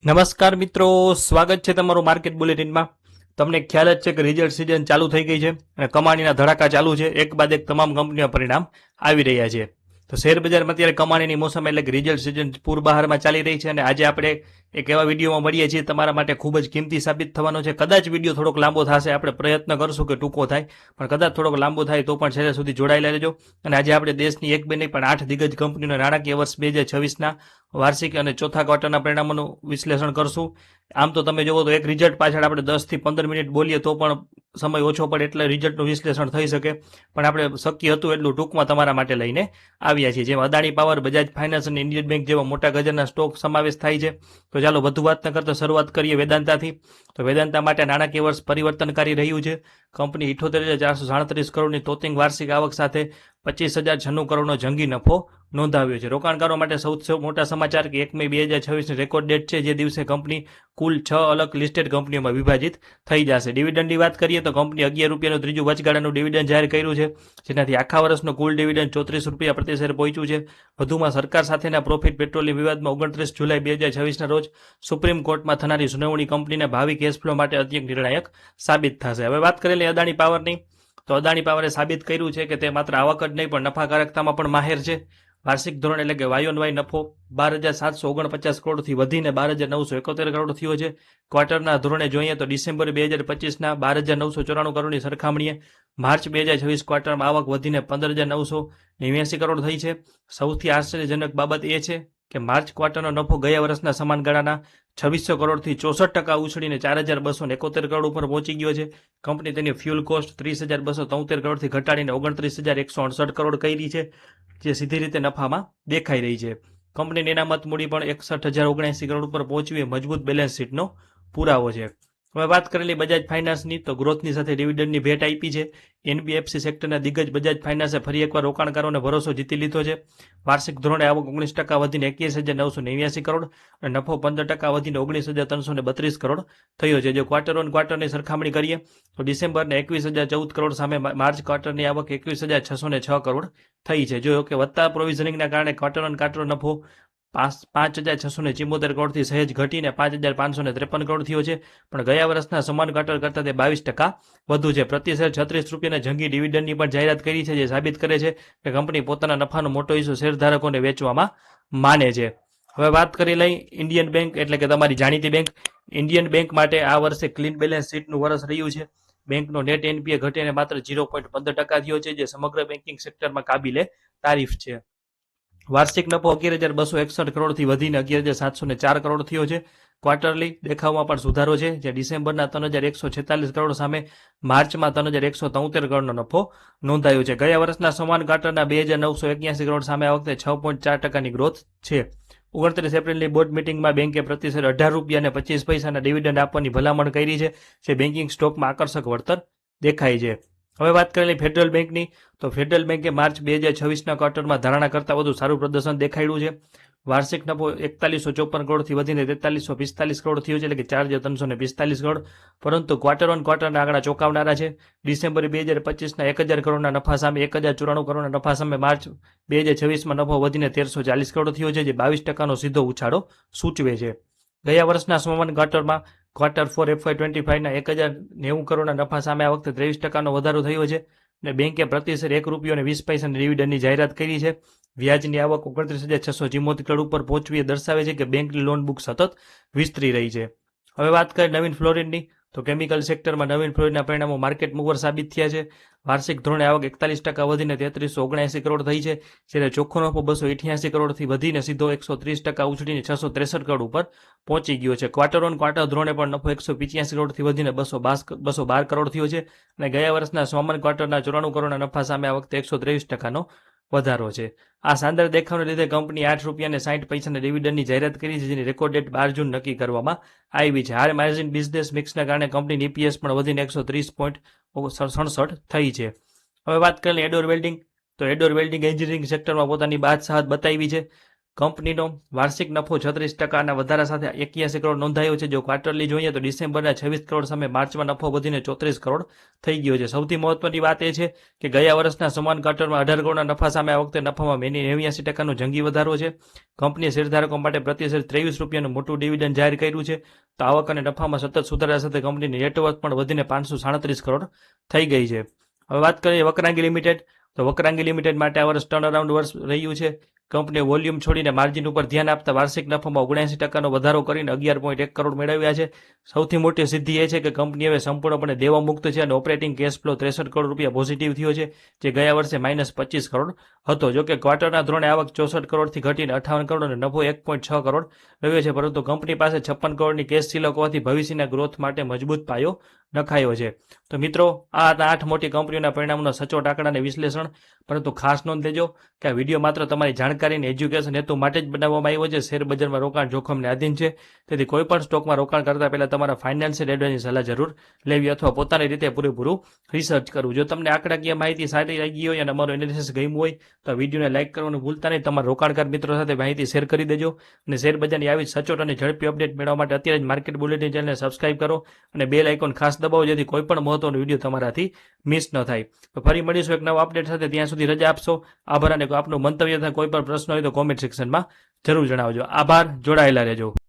નમસ્કાર મિત્રો, સ્વાગત છે તમારું માર્કેટ બુલેટિનમાં। તમને ખ્યાલ જ છે કે રિઝલ્ટ સિઝન ચાલુ થઈ ગઈ છે અને કમાણીના ધડાકા ચાલુ છે। એક બાદ એક તમામ કંપનીઓ પરિણામ આવી રહ્યા છે। તો શેર બજારમાં અત્યારે કમાણીની મોસમ એટલે કે રિઝલ્ટ સિઝન પૂરબહારમાં ચાલી રહી છે અને આજે આપણે એક એવા વિડીયોમાં મળીએ છીએ તમારા માટે ખૂબ જ કિંમતી સાબિત થવાનો છે। કદાચ વિડીયો થોડોક લાંબો થશે, આપણે પ્રયત્ન કરશું કે ટૂંકો થાય, પણ કદાચ થોડોક લાંબો થાય તો પણ છેલ્લે સુધી જોડાયેલા રહેજો। અને આજે આપણે દેશની એક બે નહીં પણ 8 દિગ્ગજ કંપનીઓના નાણાકીય વર્ષ 2026ના વાર્ષિક અને ચોથા ક્વાર્ટરના પરિણામોનું વિશ્લેષણ કરશું। આમ તો તમે જોવો તો એક રિઝલ્ટ પાછળ આપણે 10 થી 15 મિનિટ બોલીએ તો પણ સમય ઓછો પડે, એટલે રિઝલ્ટનું વિશ્લેષણ થઈ શકે, પણ આપણે શક્ય હતું એટલું ટૂંકમાં તમારા માટે લઈને આવ્યા છીએ। જેમાં અદાણી પાવર, બજાજ ફાઇનાન્સ અને ઇન્ડિયન બેંક જેવા મોટા ગજરના સ્ટોક સમાવેશ થાય છે। તો ચાલો વધુ વાત ન કરતા શરૂઆત કરીએ વેદાંતાથી। તો વેદાંતા માટે નાણાકીય વર્ષ પરિવર્તનકારી રહ્યું છે। કંપની 78,437 કરોડની તોતિંગ વાર્ષિક આવક સાથે 25,096 કરોડનો જંગી નફો નોંધાવ્યો છે। રોકાણકારો માટે સૌથી મોટા સમાચાર કે 1 મે 2026ની રેકોર્ડ ડેટ છે, જે દિવસે કંપની કુલ 6 અલગ લિસ્ટેડ કંપનીઓમાં વિભાજિત થઈ જશે। ડિવિડન્ડની વાત કરીએ તો કંપની 11 રૂપિયાનું ત્રીજું વચગાળાનું ડિવિડન્ડ જાહેર કર્યું છે, જેનાથી આખા વર્ષનું કુલ ડિવિડન્ડ 34 રૂપિયા પ્રતિ શેર પહોંચ્યું છે। વધુમાં સરકાર સાથેના પ્રોફિટ પેટ્રોલિયમ વિવાદમાં 29 જુલાઈ 2026ના રોજ સુપ્રીમ કોર્ટમાં થનારી સુનાવણી કંપનીના ભાવિ કેશ ફ્લો માટે અત્યંત નિર્ણાયક સાબિત થશે। હવે વાત કરેલી અદાણી પાવરની, તો અદાણી પાવરે સાબિત કર્યું છે કે તે માત્ર આવક જ નહીં પણ નફાકારકતામાં પણ માહેર છે। વાર્ષિક ધોરણે એટલે કે વાય ઓન વાય નફો 12,749 કરોડથી વધીને 12,971 કરોડ થયો છે। ક્વાર્ટરના ધોરણે જોઈએ તો ડિસેમ્બર 2025ના 12,994 કરોડની સરખામણીએ માર્ચ 2026 ક્વાર્ટરમાં આવક વધીને 15,989 કરોડ થઈ છે। સૌથી આશ્ચર્યજનક બાબત એ છે કે માર્ચ ક્વાર્ટરનો નફો ગયા વર્ષના સમાન ગાળાના 2600 કરોડથી 64% ઉછળીને 4,271 કરોડ ઉપર પહોંચી ગયો છે। કંપની તેની ફ્યુલ કોસ્ટ 30,273 કરોડથી ઘટાડીને 29,168 કરોડ કરી છે, જે સીધી રીતે નફામાં દેખાઈ રહી છે। કંપનીની એનામત મૂડી પણ 61,079 કરોડ ઉપર પહોંચવી મજબૂત બેલેન્સ શીટનો પુરાવો છે। હવે વાત કરેલી બજાજ ફાઇનાન્સની, તો ગ્રોથની સાથે ડિવિડન્ડની ભેટ આપી છે। એનબીએફસી સેક્ટરના દિગ્ગજ બજાજ ફાઇનાન્સે ફરી એકવાર રોકાણકારોને ભરોસો જીતી લીધો છે। વાર્ષિક ધોરણે આવક 19% વધીને 21,989 કરોડ અને નફો 15% વધીને 19,332 કરોડ થયો છે। જો ક્વાર્ટર ઓન ક્વાર્ટરની સરખામણી કરીએ તો ડિસેમ્બરના 21,014 કરોડ સામે માર્ચ ક્વાર્ટરની આવક 21,606 કરોડ થઈ છે। જો કે વધતા પ્રોવિઝનિંગના કારણે ક્વાર્ટર ઓન ક્વાર્ટર નફો 5,674 કરોડથી સહેજ ઘટીને 5,553 કરોડ થયો છે, પણ ગયા વર્ષના સમાન ક્વાર્ટર કરતાં તે 22% વધુ છે। પ્રતિ શેર 36 રૂપિયાના જંગી ડિવિડન્ડની પણ જાહેરાત કરી છે, જે સાબિત કરે છે કે કંપની પોતાના નફાનો મોટો હિસ્સો શેરધારકોને વેચવામાં માને છે। હવે વાત કરી લઈ ઇન્ડિયન બેંક એટલે કે તમારી જાણીતી બેંક। ઇન્ડિયન બેંક માટે આ વર્ષે ક્લીન બેલેન્સ શીટનું વર્ષ રહ્યું છે। બેંકનો નેટ એનપીએ ઘટીને માત્ર 0.15% થયો છે, જે સમગ્ર બેન્કિંગ સેક્ટરમાં કાબિલે તારીફ છે। વાર્ષિક નફો 11,261 કરોડથી વધીને 11,704 કરોડ થયો છે। ક્વાર્ટરલી દેખાવમાં પણ સુધારો છે, જે ડિસેમ્બરના 3,146 કરોડ સામે માર્ચમાં 3,173 કરોડનો નફો નોંધાયો છે। ગયા વર્ષના સમાન ક્વાર્ટરના 2,981 કરોડ સામે આ વખતે 6.4%ની ગ્રોથ છે। 29 એપ્રિલની બોર્ડ મિટિંગમાં બેંકે પ્રતિ શેર 18 રૂપિયા અને 25 પૈસાના ડિવિડન્ડ આપવાની ભલામણ કરી છે, જે બેન્કિંગ સ્ટોકમાં આકર્ષક વળતર દેખાય છે। હવે વાત કરેલી ફેડરલ બેંકની, તો ફેડરલ બેંકે માર્ચ 2026ના ક્વાર્ટરમાં ધારણા કરતાં વધુ સારું પ્રદર્શન દેખાડ્યું છે। વાર્ષિક નફો 4154 કરોડથી વધીને 4345 કરોડ થયો છે, એટલે કે 4,345 કરોડ, પરંતુ ક્વાર્ટર ઓન ક્વાર્ટરના આંકડા ચોંકાવનારા છે। ડિસેમ્બર 2025ના 1,000 કરોડના નફા સામે 1,094 કરોડના નફા સામે માર્ચ 2026માં નફો વધીને 1,340 કરોડ થયો છે, જે 22%નો સીધો ઉછાળો સૂચવે છે। ગયા વર્ષના સમાન ક્વાર્ટરમાં ક્વાર્ટર 4 FY25ના 1,090 કરોડના નફા સામે આ વખતે 23%નો વધારો થયો છે અને બેંકે પ્રતિ શેર 1 રૂપિયો અને 20 પૈસાની ડિવિડન્ડની જાહેરાત કરી છે। વ્યાજની આવક 29,674 કરોડ ઉપર પહોંચવી એ દર્શાવે છે કે બેંકની લોન બુક સતત વિસ્તરી રહી છે। હવે વાત કરીએ નવીન ફ્લોરિનની, તો કેમિકલ સેક્ટરમાં નવીન ફ્લોરિનના પરિણામો માર્કેટ મૂવર સાબિત થયા છે। વાર્ષિક ધોરણે આવક 41% વધીને 3,379 કરોડ થઈ છે, જ્યારે ચોખ્ખો નફો 288 કરોડથી વધીને સીધો 130% ઉછળીને 663 કરોડ ઉપર પહોંચી ગયો છે। ક્વાર્ટર ઓન ક્વાર્ટર ધોરણે પણ નફો 185 કરોડથી વધીને 212 કરોડ થયો છે અને ગયા વર્ષના સમાન ક્વાર્ટરના 94 કરોડના નફા સામે આ વખતે 123%નો વધારો છે। આ શાનદાર દેખાવને લીધે કંપની 8 રૂપિયા અને 60 પૈસાના ડિવિડન્ડની જાહેરાત કરી છે, જેની રેકોર્ડ ડેટ 12 જૂન નક્કી કરવામાં આવી છે। હાઈ માર્જિન બિઝનેસ મિક્સના કારણે કંપનીની EPS પણ વધીને 130.67 થઈ છે। હવે વાત કરીએ એડોર વેલ્ડિંગ, તો એડોર વેલ્ડિંગ એન્જિનિયરિંગ સેક્ટરમાં પોતાની બાદશાહત બતાવી છે। કંપનીનો વાર્ષિક નફો 36% વધારા સાથે 81 કરોડ નોંધાયો છે. જો ક્વાર્ટરલી જોઈએ તો ડિસેમ્બરના 26 કરોડ સામે માર્ચમાં નફો વધીને 34 કરોડ થઈ ગયો છે. સૌથી મહત્વની વાત એ છે કે ગયા વર્ષના સમાન ક્વાર્ટરમાં 18 કરોડના નફા સામે આ વખતે નફામાં 89% જંગી વધારો છે. કંપનીએ શેરધારકો માટે પ્રતિ શેર 23 રૂપિયાનું મોટું ડિવિડન્ડ જાહેર કર્યું છે. તો આવક અને નફામાં સતત સુધારા સાથે કંપનીની નેટવર્થ પણ વધીને 537 કરોડ થઈ ગઈ છે. હવે વાત કરીએ વકરાંગી લિમિટેડ. તો વકરાંગી લિમિટેડ માટે આ વર્ષ ટર્નઅરાઉન્ડ વર્ષ રહ્યું છે. કંપનીએ વોલ્યુમ છોડીને માર્જિન ઉપર ધ્યાન આપતા વાર્ષિક નફામાં 79% વધારો કરીને 11.1 કરોડ મેળવ્યા છે. સૌથી મોટી સિદ્ધિ એ છે કે કંપની હવે સંપૂર્ણપણે દેવામુક્ત છે અને ઓપરેટિંગ કેશ ફ્લો 63 કરોડ રૂપિયા પોઝિટિવ થયો છે, જે ગયા વર્ષે -25 કરોડ હતો. જો કે ક્વાર્ટરના ધોરણે આવક 64 કરોડથી ઘટીને 58 કરોડ અને નફો 1.6 કરોડ રહ્યો છે, પરંતુ કંપની પાસે 56 કરોડની કેશ સિલક હોવાથી ભવિષ્યના ગ્રોથ માટે મજબૂત પાયો નખાયો છે. તો મિત્રો, આ હતા 8 મોટી કંપનીઓના પરિણામોના સચોટ આંકડા અને વિશ્લેષણ. પરંતુ ખાસ નોંધ લેજો કે આ વિડીયો માત્ર તમારી જાણકારી અને એજ્યુકેશન હેતુ માટે જ બનાવવામાં આવ્યો છે. શેર બજારમાં રોકાણ જોખમને આધીન છે, તેથી કોઈ પણ સ્ટોકમાં રોકાણ કરતા પહેલા તમારા ફાઇનાન્શિયલ એડવાઇઝરની સલાહ જરૂર લેવી અથવા પોતાની રીતે પૂરેપૂરું રિસર્ચ કરવું. જો તમને આંકડાકીય માહિતી સારી લાગી હોય અને અમારું એનાલિસિસ ગમ્યું હોય તો આ વિડીયોને લાઇક કરવાનું ભૂલતા નહીં. તમારા રોકાણકાર મિત્રો સાથે માહિતી શેર કરી દેજો અને શેર બજારની આવી સચોટ અને ઝડપી અપડેટ મેળવવા માટે અત્યારે જ માર્કેટ બુલેટિન ચેનલને સબસ્ક્રાઇબ કરો અને બેલ આઇકોન ખાસ દબાવો, જેથી કોઈ પણ મહત્વનો વિડીયો તમારાથી મિસ ન થાય. તો ફરી મળીશું એક નવા અપડેટ સાથે. ત્યાં સુધી રજા આપશો. આભાર. અને આપનું મંતવ્ય અથવા કોઈ પણ પ્રશ્ન હોય તો કોમેન્ટ સેક્શનમાં જરૂર જણાવજો. આભાર. જોડાયેલા રહેજો.